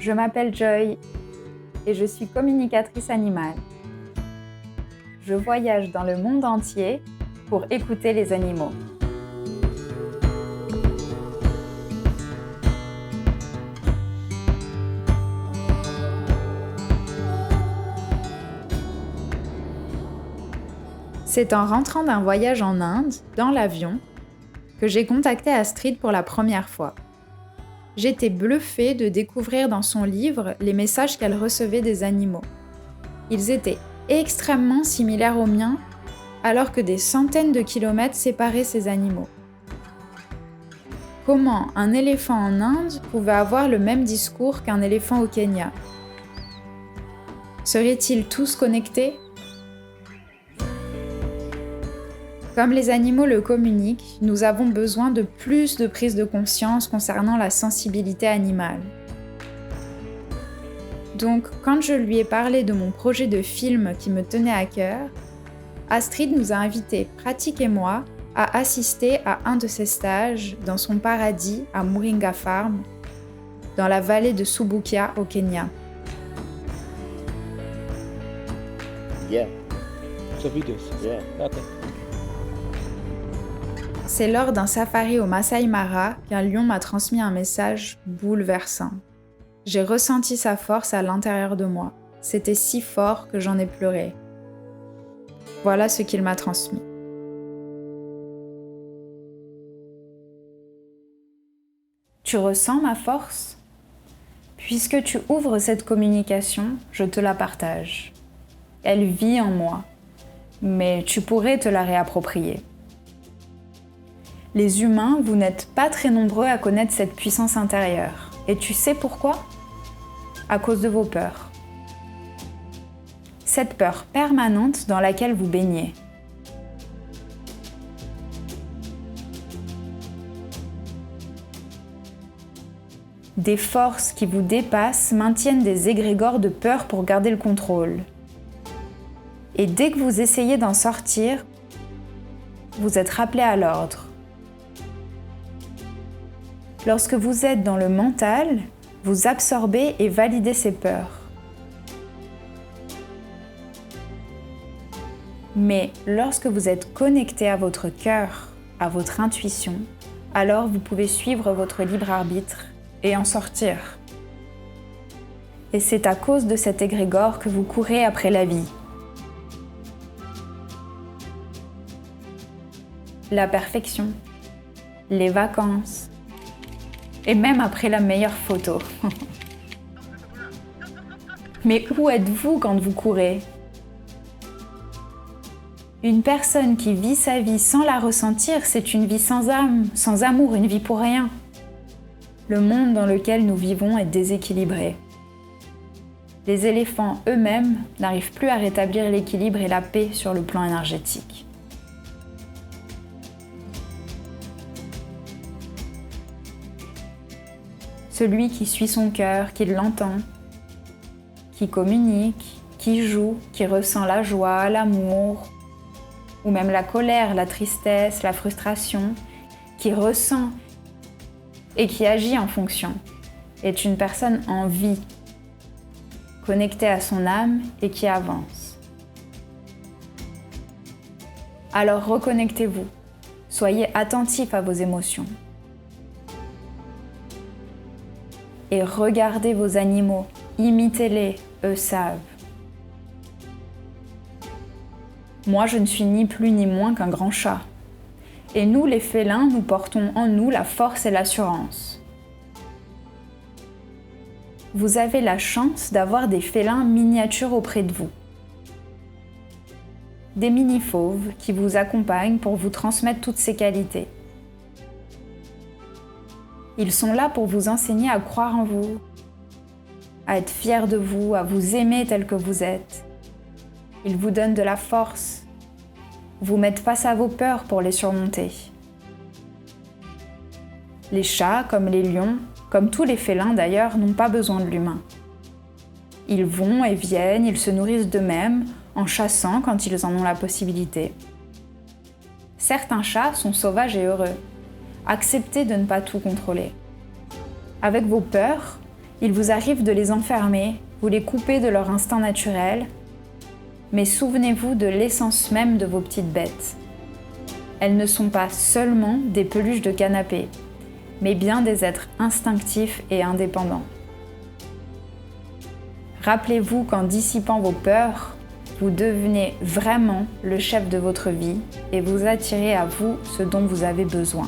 Je m'appelle Joy et je suis communicatrice animale. Je voyage dans le monde entier pour écouter les animaux. C'est en rentrant d'un voyage en Inde, dans l'avion, que j'ai contacté Astrid pour la première fois. J'étais bluffée de découvrir dans son livre les messages qu'elle recevait des animaux. Ils étaient extrêmement similaires aux miens, alors que des centaines de kilomètres séparaient ces animaux. Comment un éléphant en Inde pouvait avoir le même discours qu'un éléphant au Kenya? Seraient-ils tous connectés? Comme les animaux le communiquent, nous avons besoin de plus de prise de conscience concernant la sensibilité animale. Donc, quand je lui ai parlé de mon projet de film qui me tenait à cœur, Astrid nous a invités, Pratik et moi, à assister à un de ses stages dans son paradis à Moringa Farm, dans la vallée de Subukia au Kenya. Yeah. So videos. Yeah. Okay. C'est lors d'un safari au Masai Mara qu'un lion m'a transmis un message bouleversant. J'ai ressenti sa force à l'intérieur de moi. C'était si fort que j'en ai pleuré. Voilà ce qu'il m'a transmis. Tu ressens ma force? Puisque tu ouvres cette communication, je te la partage. Elle vit en moi, mais tu pourrais te la réapproprier. Les humains, vous n'êtes pas très nombreux à connaître cette puissance intérieure. Et tu sais pourquoi? À cause de vos peurs. Cette peur permanente dans laquelle vous baignez. Des forces qui vous dépassent maintiennent des égrégores de peur pour garder le contrôle. Et dès que vous essayez d'en sortir, vous êtes rappelé à l'ordre. Lorsque vous êtes dans le mental, vous absorbez et validez ces peurs. Mais lorsque vous êtes connecté à votre cœur, à votre intuition, alors vous pouvez suivre votre libre arbitre et en sortir. Et c'est à cause de cet égrégore que vous courez après la vie. La perfection, les vacances, et même après la meilleure photo. Mais où êtes-vous quand vous courez? Une personne qui vit sa vie sans la ressentir, c'est une vie sans âme, sans amour, une vie pour rien. Le monde dans lequel nous vivons est déséquilibré. Les éléphants eux-mêmes n'arrivent plus à rétablir l'équilibre et la paix sur le plan énergétique. Celui qui suit son cœur, qui l'entend, qui communique, qui joue, qui ressent la joie, l'amour, ou même la colère, la tristesse, la frustration, qui ressent et qui agit en fonction, est une personne en vie, connectée à son âme et qui avance. Alors reconnectez-vous, soyez attentif à vos émotions. Et regardez vos animaux, imitez-les, eux savent. Moi, je ne suis ni plus ni moins qu'un grand chat. Et nous, les félins, nous portons en nous la force et l'assurance. Vous avez la chance d'avoir des félins miniatures auprès de vous. Des mini-fauves qui vous accompagnent pour vous transmettre toutes ces qualités. Ils sont là pour vous enseigner à croire en vous, à être fiers de vous, à vous aimer tel que vous êtes. Ils vous donnent de la force, vous mettent face à vos peurs pour les surmonter. Les chats, comme les lions, comme tous les félins d'ailleurs, n'ont pas besoin de l'humain. Ils vont et viennent, ils se nourrissent d'eux-mêmes, en chassant quand ils en ont la possibilité. Certains chats sont sauvages et heureux. Acceptez de ne pas tout contrôler. Avec vos peurs, Il vous arrive de les enfermer, vous les coupez de leur instinct naturel, mais souvenez-vous de l'essence même de vos petites bêtes. Elles ne sont pas seulement des peluches de canapé, mais bien des êtres instinctifs et indépendants. Rappelez-vous qu'en dissipant vos peurs, vous devenez vraiment le chef de votre vie et vous attirez à vous ce dont vous avez besoin.